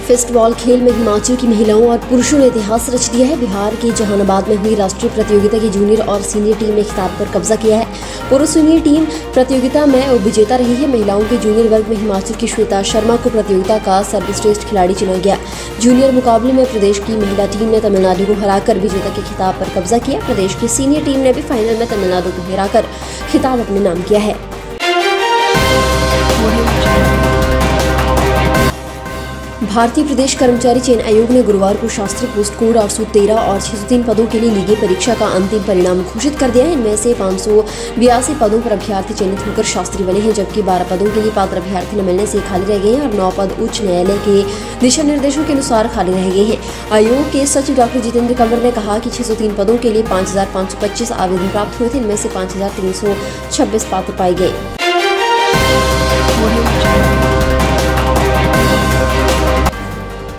फेस्टबॉल खेल में हिमाचल की महिलाओं और पुरुषों ने इतिहास रच दिया है। बिहार के जहानाबाद में हुई राष्ट्रीय प्रतियोगिता की जूनियर और सीनियर टीम ने खिताब पर कब्जा किया है। पुरुष सीनियर टीम प्रतियोगिता में उपविजेता रही है। महिलाओं के जूनियर वर्ग में हिमाचल की श्वेता शर्मा को प्रतियोगिता का सर्वश्रेष्ठ खिलाड़ी चुना गया। जूनियर मुकाबले में प्रदेश की महिला टीम ने तमिलनाडु को हराकर विजेता के खिताब पर कब्जा किया। प्रदेश की सीनियर टीम ने भी फाइनल में तमिलनाडु को हराकर खिताब अपने नाम किया है। भारतीय प्रदेश कर्मचारी चयन आयोग ने गुरुवार को शास्त्रीय पोस्ट कोड 813 और 603 पदों के लिए ली गई परीक्षा का अंतिम परिणाम घोषित कर दिया है। इनमें से 582 पदों पर अभ्यर्थी चयनित होकर शास्त्री बने हैं, जबकि 12 पदों के लिए पात्र अभ्यर्थी न मिलने से खाली रह गए हैं और 9 पद उच्च न्यायालय के दिशा निर्देशों के अनुसार खाली रह गए हैं। आयोग के सचिव डॉक्टर जितेंद्र कंवर ने कहा कि 603 पदों के लिए 5525 आवेदन प्राप्त हुए थे। इनमें से 5326 पात्र पाए गए।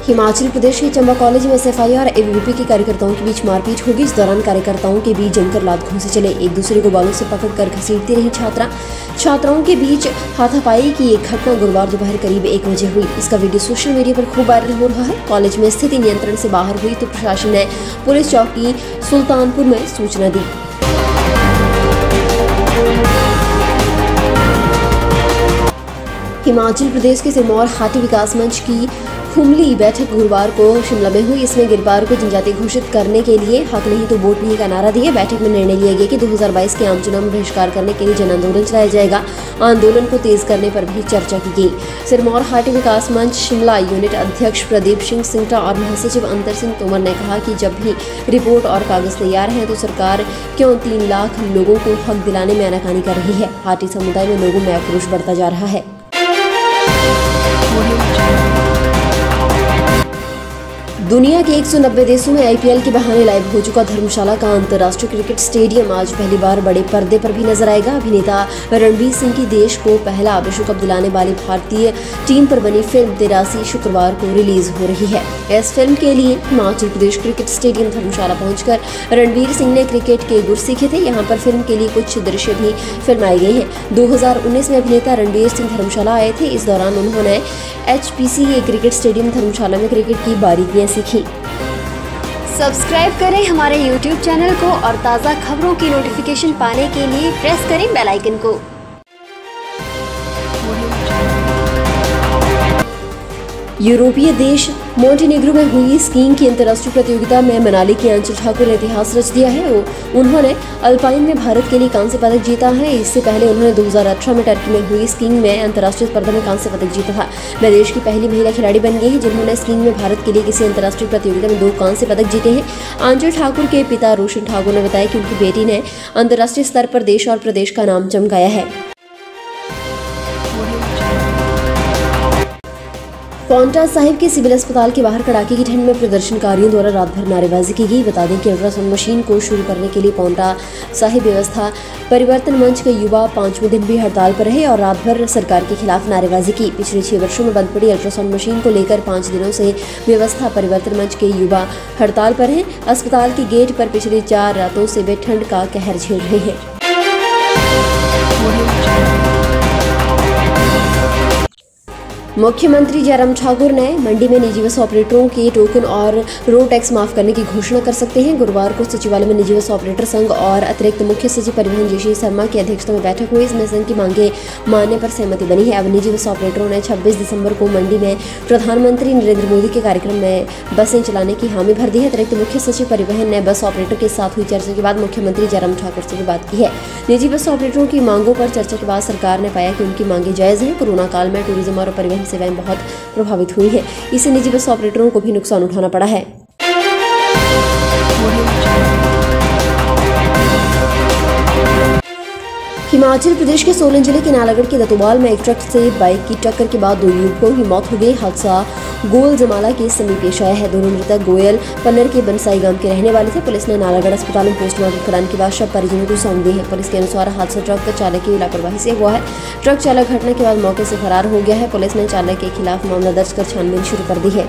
हिमाचल प्रदेश के चंबा कॉलेज में एसएफआई और एबीवीपी के कार्यकर्ताओं के बीच मारपीट होगी। इस दौरान कार्यकर्ताओं के बीच जमकर लात घूंसे चले। एक दूसरे को बालों से पकड़कर घसीटती रही छात्राओं के बीच हाथापाई की एक घटना गुरुवार दोपहर करीब 1 बजे हुई। इसका वीडियो सोशल मीडिया पर खूब वायरल हो रहा है। कॉलेज में स्थिति नियंत्रण से बाहर हुई तो प्रशासन ने पुलिस चौकी सुल्तानपुर में सूचना दी। हिमाचल प्रदेश के सिरमौर हाटी विकास मंच की खुमली बैठक गुरुवार को शिमला में हुई। इसमें गिरबार को जनजाति घोषित करने के लिए हक नहीं तो वोट नहीं का नारा दिया। बैठक में निर्णय लिया गया कि 2022 के आम चुनाव में बहिष्कार करने के लिए जन आंदोलन चलाया जाएगा। आंदोलन को तेज करने पर भी चर्चा की गई। सिरमौर हाटी विकास मंच शिमला यूनिट अध्यक्ष प्रदीप सिंह सिंगटा और महासचिव अंतर सिंह तोमर ने कहा कि जब भी रिपोर्ट और कागज तैयार हैं तो सरकार क्यों 3 लाख लोगों को हक दिलाने में आनाकानी कर रही है। हाटी समुदाय में लोगों में आक्रोश बढ़ता जा रहा है। दुनिया के 190 देशों में आईपीएल के बहाने लाइव हो चुका धर्मशाला का अंतर्राष्ट्रीय क्रिकेट स्टेडियम आज पहली बार बड़े पर्दे पर भी नजर आएगा। अभिनेता रणवीर सिंह की देश को पहला विश्व कप दिलाने वाली भारतीय टीम पर बनी फिल्म 83 शुक्रवार को रिलीज हो रही है। इस फिल्म के लिए हिमाचल प्रदेश क्रिकेट स्टेडियम धर्मशाला पहुंचकर रणवीर सिंह ने क्रिकेट के गुर सीखे थे। यहाँ पर फिल्म के लिए कुछ दृश्य भी फिल्माए गए हैं। 2019 में अभिनेता रणवीर सिंह धर्मशाला आए थे। इस दौरान उन्होंने HPCA क्रिकेट स्टेडियम धर्मशाला में क्रिकेट की बारीकियां सीखी। सब्सक्राइब करें हमारे YouTube चैनल को और ताज़ा खबरों की नोटिफिकेशन पाने के लिए प्रेस करें बेल आइकन को। यूरोपीय देश मोंटेनेग्रो में हुई स्कीइंग की अंतर्राष्ट्रीय प्रतियोगिता में मनाली की अंचल ठाकुर ने इतिहास रच दिया है। उन्होंने अल्पाइन में भारत के लिए कांस्य पदक जीता है। इससे पहले उन्होंने 2018 में टर्की में हुई स्कीइंग में अंतर्राष्ट्रीय स्पर्धा में कांस्य पदक जीता था। वे देश की पहली महिला खिलाड़ी बन गई है जिन्होंने स्कीइंग में भारत के लिए किसी अंतर्राष्ट्रीय प्रतियोगिता में 2 कांस्य पदक जीते हैं। अंचल ठाकुर के पिता रोशन ठाकुर ने बताया कि उनकी बेटी ने अंतर्राष्ट्रीय स्तर पर देश और प्रदेश का नाम चमकाया है। पांवटा साहिब के सिविल अस्पताल के बाहर कड़ाके की ठंड में प्रदर्शनकारियों द्वारा रात भर नारेबाजी की गई। बता दें कि अल्ट्रासाउंड मशीन को शुरू करने के लिए पांवटा साहिब व्यवस्था परिवर्तन मंच के युवा 5वें दिन भी हड़ताल पर रहे और रात भर सरकार के खिलाफ नारेबाजी की। पिछले 6 वर्षों में बंद पड़ी अल्ट्रासाउंड मशीन को लेकर 5 दिनों से व्यवस्था परिवर्तन मंच के युवा हड़ताल पर हैं। अस्पताल के गेट पर पिछले 4 रातों से वे ठंड का कहर झेल रहे हैं। मुख्यमंत्री जयराम ठाकुर ने मंडी में निजी बस ऑपरेटरों के टोकन और रोड टैक्स माफ करने की घोषणा कर सकते हैं। गुरुवार को सचिवालय में निजी बस ऑपरेटर संघ और अतिरिक्त मुख्य सचिव परिवहन जयश्री शर्मा की अध्यक्षता में बैठक हुई। इसमें संघ की मांगे मानने पर सहमति बनी है। अब निजी बस ऑपरेटरों ने 26 दिसंबर को मंडी में प्रधानमंत्री नरेंद्र मोदी के कार्यक्रम में बसें चलाने की हामी भर दी है। अतिरिक्त मुख्य सचिव परिवहन ने बस ऑपरेटर के साथ हुई चर्चा के बाद मुख्यमंत्री जयराम ठाकुर से भी बात की है। निजी बस ऑपरेटरों की मांगों पर चर्चा के बाद सरकार ने पाया कि उनकी मांगे जायज हैं। कोरोना काल में टूरिज्म और परिवहन सेवाएं बहुत प्रभावित हुई हैं। इससे निजी बस ऑपरेटरों को भी नुकसान उठाना पड़ा है। हिमाचल प्रदेश के सोलन जिले के नालागढ़ के दतोवाल में एक ट्रक से बाइक की टक्कर के बाद 2 युवकों की मौत हो गई। हादसा गोयल जमाला के समीप पेश आया है। दोनों मृतक गोयल पन्नर के बनसाई गांव के रहने वाले थे। पुलिस ने नालागढ़ अस्पताल में पोस्टमार्टम कराने के बाद शव परिजनों को सौंप दिए हैं। पुलिस के अनुसार हादसा ट्रक चालक की लापरवाही से हुआ है। ट्रक चालक घटना के बाद मौके से फरार हो गया है। पुलिस ने चालक के खिलाफ मामला दर्ज कर छानबीन शुरू कर दी है।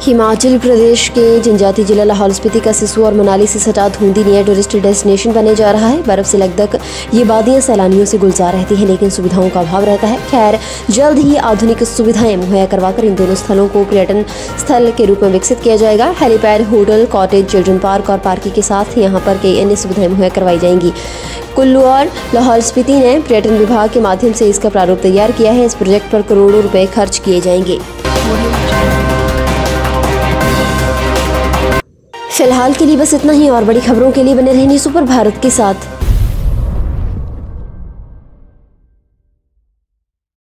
हिमाचल प्रदेश के जनजातीय जिला लाहौल स्पीति का सिसु और मनाली से सटा धूंधी नया टूरिस्ट डेस्टिनेशन बनने जा रहा है। बर्फ से लकदक ये वादियां सैलानियों से गुलजार रहती है, लेकिन सुविधाओं का अभाव रहता है। खैर, जल्द ही आधुनिक सुविधाएं मुहैया करवाकर इन दोनों स्थलों को पर्यटन स्थल के रूप में विकसित किया जाएगा। Helipad, hotel, cottage, children park और पार्किंग के साथ यहाँ पर कई अन्य सुविधाएं मुहैया करवाई जाएंगी। कुल्लू और लाहौल स्पीति ने पर्यटन विभाग के माध्यम से इसका प्रारूप तैयार किया है। इस प्रोजेक्ट पर करोड़ों रुपए खर्च किए जाएंगे। फिलहाल के लिए बस इतना ही। और बड़ी खबरों के लिए बने रहेंगे सुपर भारत के साथ।